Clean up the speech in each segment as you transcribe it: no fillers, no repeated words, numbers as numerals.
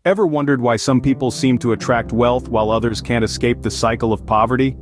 Ever wondered why some people seem to attract wealth while others can't escape the cycle of poverty?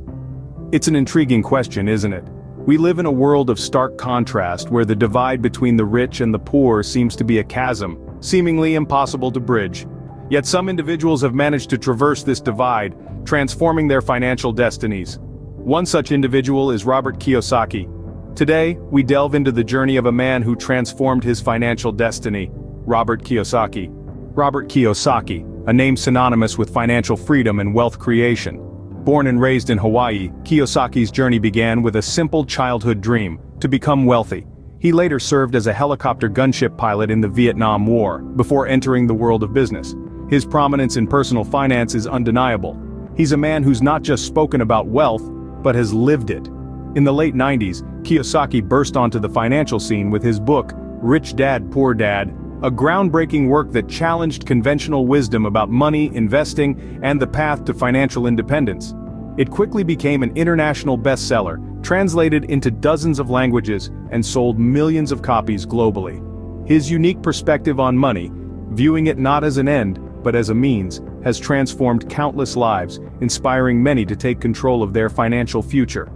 It's an intriguing question, isn't it? We live in a world of stark contrast where the divide between the rich and the poor seems to be a chasm, seemingly impossible to bridge. Yet some individuals have managed to traverse this divide, transforming their financial destinies. One such individual is Robert Kiyosaki. Today, we delve into the journey of a man who transformed his financial destiny, Robert Kiyosaki. Robert Kiyosaki, a name synonymous with financial freedom and wealth creation. Born and raised in Hawaii, Kiyosaki's journey began with a simple childhood dream: to become wealthy. He later served as a helicopter gunship pilot in the Vietnam War, before entering the world of business. His prominence in personal finance is undeniable. He's a man who's not just spoken about wealth, but has lived it. In the late 90s, Kiyosaki burst onto the financial scene with his book, Rich Dad, Poor Dad, a groundbreaking work that challenged conventional wisdom about money, investing, and the path to financial independence. It quickly became an international bestseller, translated into dozens of languages, and sold millions of copies globally. His unique perspective on money, viewing it not as an end, but as a means, has transformed countless lives, inspiring many to take control of their financial future.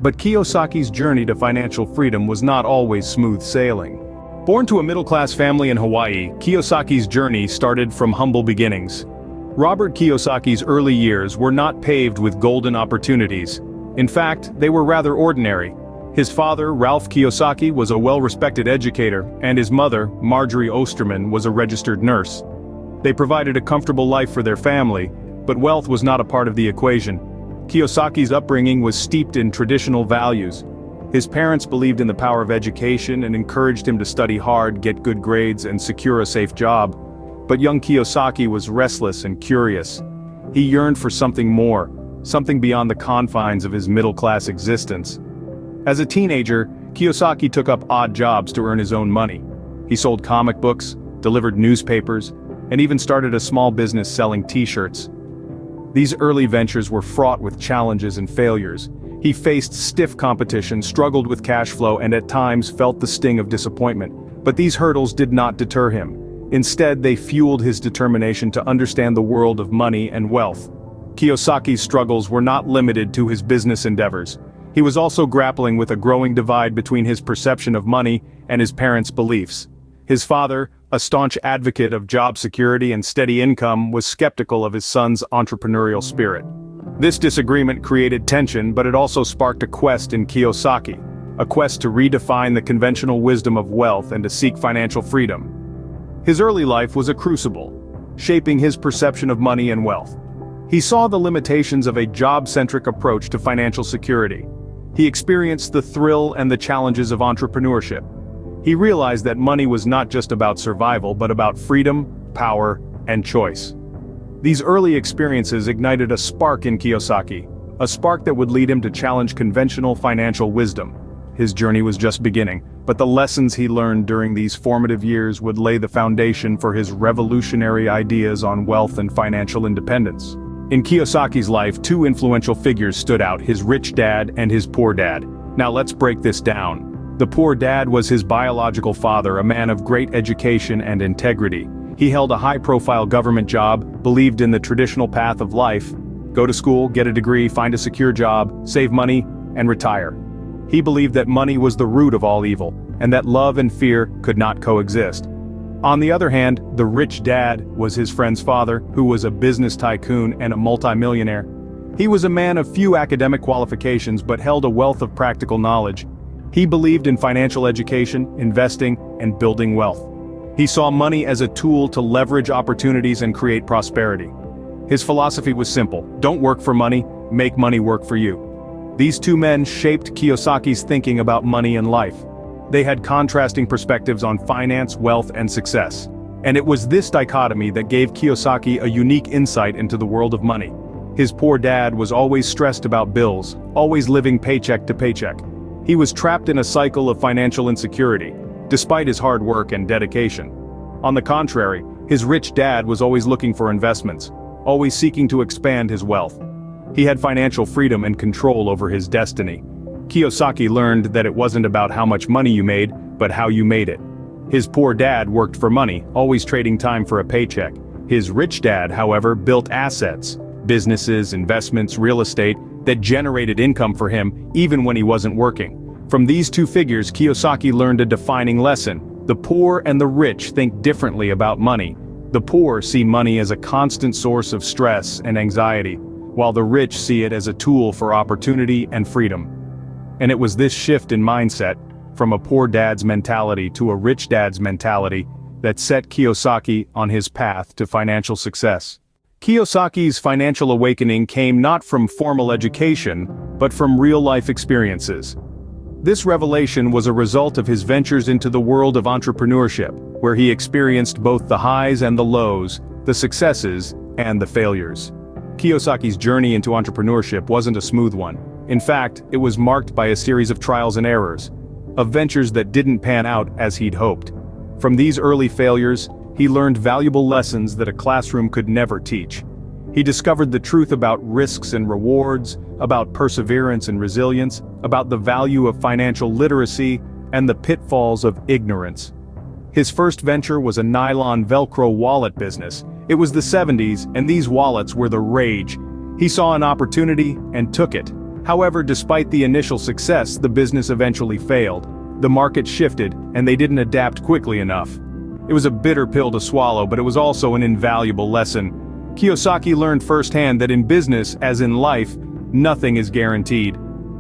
But Kiyosaki's journey to financial freedom was not always smooth sailing. Born to a middle-class family in Hawaii, Kiyosaki's journey started from humble beginnings. Robert Kiyosaki's early years were not paved with golden opportunities. In fact, they were rather ordinary. His father, Ralph Kiyosaki, was a well-respected educator, and his mother, Marjorie Osterman, was a registered nurse. They provided a comfortable life for their family, but wealth was not a part of the equation. Kiyosaki's upbringing was steeped in traditional values. His parents believed in the power of education and encouraged him to study hard, get good grades, and secure a safe job. But young Kiyosaki was restless and curious. He yearned for something more, something beyond the confines of his middle-class existence. As a teenager, Kiyosaki took up odd jobs to earn his own money. He sold comic books, delivered newspapers, and even started a small business selling t-shirts. These early ventures were fraught with challenges and failures. He faced stiff competition, struggled with cash flow, and at times felt the sting of disappointment. But these hurdles did not deter him. Instead, they fueled his determination to understand the world of money and wealth. Kiyosaki's struggles were not limited to his business endeavors. He was also grappling with a growing divide between his perception of money and his parents' beliefs. His father, a staunch advocate of job security and steady income, was skeptical of his son's entrepreneurial spirit. This disagreement created tension, but it also sparked a quest in Kiyosaki, a quest to redefine the conventional wisdom of wealth and to seek financial freedom. His early life was a crucible, shaping his perception of money and wealth. He saw the limitations of a job-centric approach to financial security. He experienced the thrill and the challenges of entrepreneurship. He realized that money was not just about survival, but about freedom, power, and choice. These early experiences ignited a spark in Kiyosaki, a spark that would lead him to challenge conventional financial wisdom. His journey was just beginning, but the lessons he learned during these formative years would lay the foundation for his revolutionary ideas on wealth and financial independence. In Kiyosaki's life, two influential figures stood out: his rich dad and his poor dad. Now let's break this down. The poor dad was his biological father, a man of great education and integrity. He held a high-profile government job, believed in the traditional path of life: go to school, get a degree, find a secure job, save money, and retire. He believed that money was the root of all evil, and that love and fear could not coexist. On the other hand, the rich dad was his friend's father, who was a business tycoon and a multimillionaire. He was a man of few academic qualifications but held a wealth of practical knowledge. He believed in financial education, investing, and building wealth. He saw money as a tool to leverage opportunities and create prosperity. His philosophy was simple: don't work for money, make money work for you. These two men shaped Kiyosaki's thinking about money and life. They had contrasting perspectives on finance, wealth, and success. And it was this dichotomy that gave Kiyosaki a unique insight into the world of money. His poor dad was always stressed about bills, always living paycheck to paycheck. He was trapped in a cycle of financial insecurity, despite his hard work and dedication. On the contrary, his rich dad was always looking for investments, always seeking to expand his wealth. He had financial freedom and control over his destiny. Kiyosaki learned that it wasn't about how much money you made, but how you made it. His poor dad worked for money, always trading time for a paycheck. His rich dad, however, built assets, businesses, investments, real estate, that generated income for him even when he wasn't working. From these two figures, Kiyosaki learned a defining lesson. The poor and the rich think differently about money. The poor see money as a constant source of stress and anxiety, while the rich see it as a tool for opportunity and freedom. And it was this shift in mindset, from a poor dad's mentality to a rich dad's mentality, that set Kiyosaki on his path to financial success. Kiyosaki's financial awakening came not from formal education, but from real-life experiences. This revelation was a result of his ventures into the world of entrepreneurship, where he experienced both the highs and the lows, the successes and the failures. Kiyosaki's journey into entrepreneurship wasn't a smooth one. In fact, it was marked by a series of trials and errors, of ventures that didn't pan out as he'd hoped. From these early failures, he learned valuable lessons that a classroom could never teach. He discovered the truth about risks and rewards, about perseverance and resilience, about the value of financial literacy, and the pitfalls of ignorance. His first venture was a nylon Velcro wallet business. It was the 70s, and these wallets were the rage. He saw an opportunity and took it. However, despite the initial success, the business eventually failed. The market shifted, and they didn't adapt quickly enough. It was a bitter pill to swallow, but it was also an invaluable lesson. Kiyosaki learned firsthand that in business, as in life, nothing is guaranteed.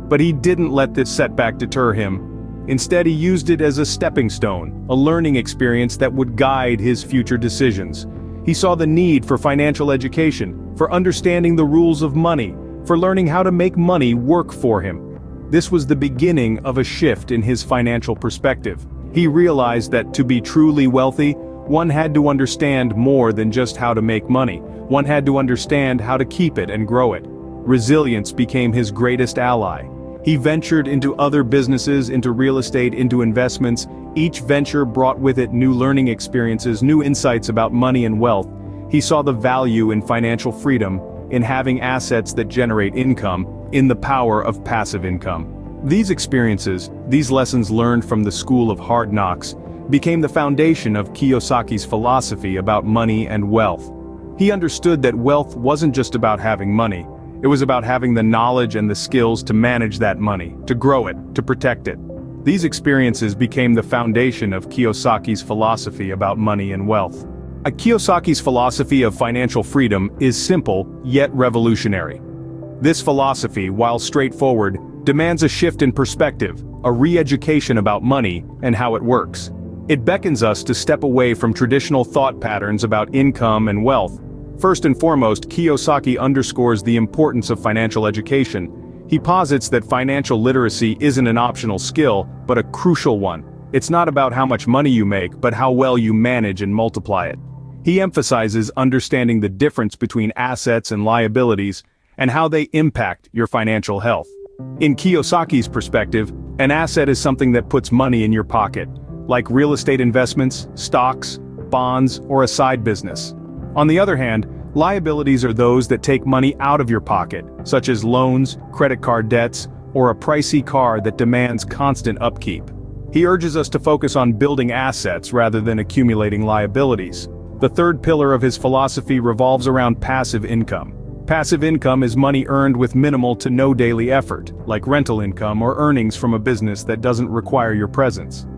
But he didn't let this setback deter him. Instead, he used it as a stepping stone, a learning experience that would guide his future decisions. He saw the need for financial education, for understanding the rules of money, for learning how to make money work for him. This was the beginning of a shift in his financial perspective. He realized that to be truly wealthy, one had to understand more than just how to make money. One had to understand how to keep it and grow it. Resilience became his greatest ally. He ventured into other businesses, into real estate, into investments. Each venture brought with it new learning experiences, new insights about money and wealth. He saw the value in financial freedom, in having assets that generate income, in the power of passive income. These experiences, these lessons learned from the school of hard knocks, became the foundation of Kiyosaki's philosophy about money and wealth. He understood that wealth wasn't just about having money. It was about having the knowledge and the skills to manage that money, to grow it, to protect it. These experiences became the foundation of Kiyosaki's philosophy about money and wealth. Kiyosaki's philosophy of financial freedom is simple, yet revolutionary. This philosophy, while straightforward, demands a shift in perspective, a re-education about money and how it works. It beckons us to step away from traditional thought patterns about income and wealth. First and foremost, Kiyosaki underscores the importance of financial education. He posits that financial literacy isn't an optional skill, but a crucial one. It's not about how much money you make, but how well you manage and multiply it. He emphasizes understanding the difference between assets and liabilities, and how they impact your financial health. In Kiyosaki's perspective, an asset is something that puts money in your pocket, like real estate investments, stocks, bonds, or a side business. On the other hand, liabilities are those that take money out of your pocket, such as loans, credit card debts, or a pricey car that demands constant upkeep. He urges us to focus on building assets rather than accumulating liabilities. The third pillar of his philosophy revolves around passive income. Passive income is money earned with minimal to no daily effort, like rental income or earnings from a business that doesn't require your presence.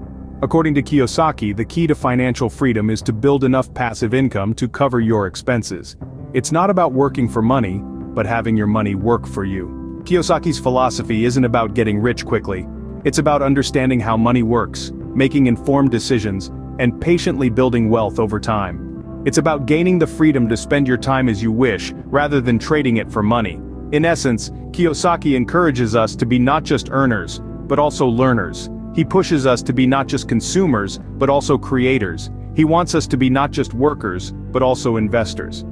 According to Kiyosaki, the key to financial freedom is to build enough passive income to cover your expenses. It's not about working for money, but having your money work for you. Kiyosaki's philosophy isn't about getting rich quickly. It's about understanding how money works, making informed decisions, and patiently building wealth over time. It's about gaining the freedom to spend your time as you wish, rather than trading it for money. In essence, Kiyosaki encourages us to be not just earners, but also learners. He pushes us to be not just consumers, but also creators. He wants us to be not just workers, but also investors.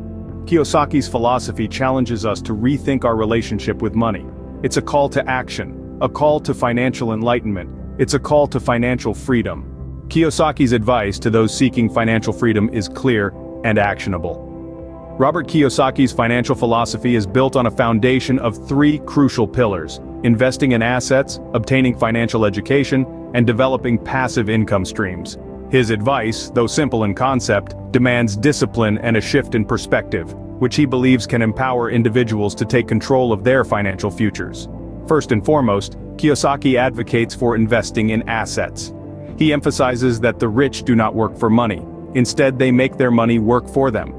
Kiyosaki's philosophy challenges us to rethink our relationship with money. It's a call to action, a call to financial enlightenment. It's a call to financial freedom. Kiyosaki's advice to those seeking financial freedom is clear and actionable. Robert Kiyosaki's financial philosophy is built on a foundation of three crucial pillars: investing in assets, obtaining financial education, and developing passive income streams. His advice, though simple in concept, demands discipline and a shift in perspective, which he believes can empower individuals to take control of their financial futures. First and foremost, Kiyosaki advocates for investing in assets. He emphasizes that the rich do not work for money. Instead, they make their money work for them.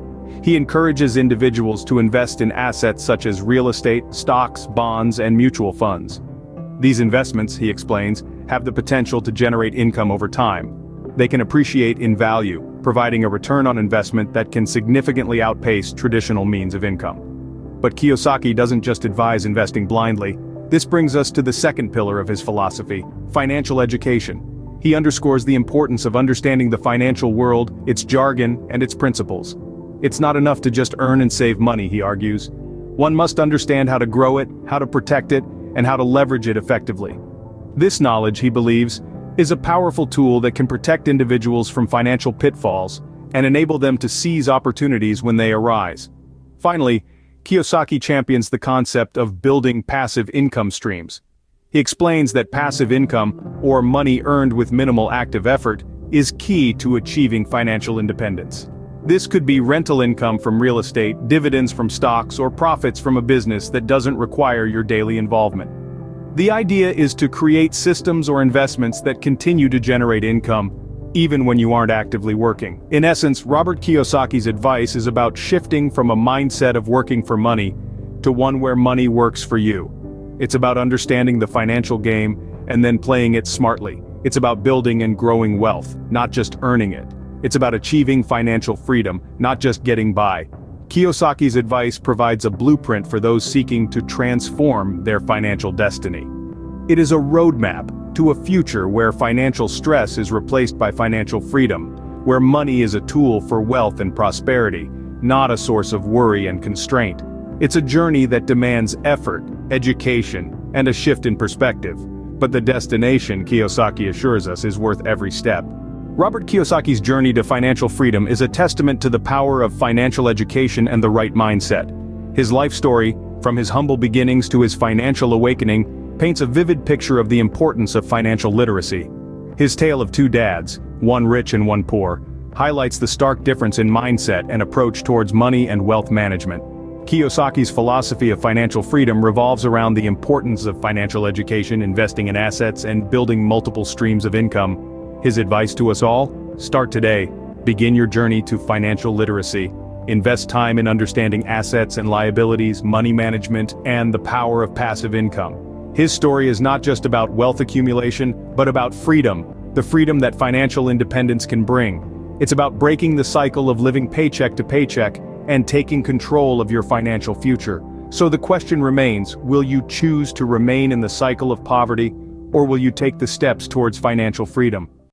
He encourages individuals to invest in assets such as real estate, stocks, bonds, and mutual funds. These investments, he explains, have the potential to generate income over time. They can appreciate in value, providing a return on investment that can significantly outpace traditional means of income. But Kiyosaki doesn't just advise investing blindly. This brings us to the second pillar of his philosophy: financial education. He underscores the importance of understanding the financial world, its jargon, and its principles. It's not enough to just earn and save money, he argues. One must understand how to grow it, how to protect it, and how to leverage it effectively. This knowledge, he believes, is a powerful tool that can protect individuals from financial pitfalls and enable them to seize opportunities when they arise. Finally, Kiyosaki champions the concept of building passive income streams. He explains that passive income, or money earned with minimal active effort, is key to achieving financial independence. This could be rental income from real estate, dividends from stocks, or profits from a business that doesn't require your daily involvement. The idea is to create systems or investments that continue to generate income, even when you aren't actively working. In essence, Robert Kiyosaki's advice is about shifting from a mindset of working for money to one where money works for you. It's about understanding the financial game and then playing it smartly. It's about building and growing wealth, not just earning it. It's about achieving financial freedom, not just getting by. Kiyosaki's advice provides a blueprint for those seeking to transform their financial destiny. It is a roadmap to a future where financial stress is replaced by financial freedom, where money is a tool for wealth and prosperity, not a source of worry and constraint. It's a journey that demands effort, education, and a shift in perspective. But the destination, Kiyosaki assures us, is worth every step. Robert Kiyosaki's journey to financial freedom is a testament to the power of financial education and the right mindset. His life story, from his humble beginnings to his financial awakening, paints a vivid picture of the importance of financial literacy. His tale of two dads, one rich and one poor, highlights the stark difference in mindset and approach towards money and wealth management. Kiyosaki's philosophy of financial freedom revolves around the importance of financial education, investing in assets, and building multiple streams of income. His advice to us all: start today, begin your journey to financial literacy, invest time in understanding assets and liabilities, money management, and the power of passive income. His story is not just about wealth accumulation, but about freedom, the freedom that financial independence can bring. It's about breaking the cycle of living paycheck to paycheck and taking control of your financial future. So the question remains, will you choose to remain in the cycle of poverty, or will you take the steps towards financial freedom?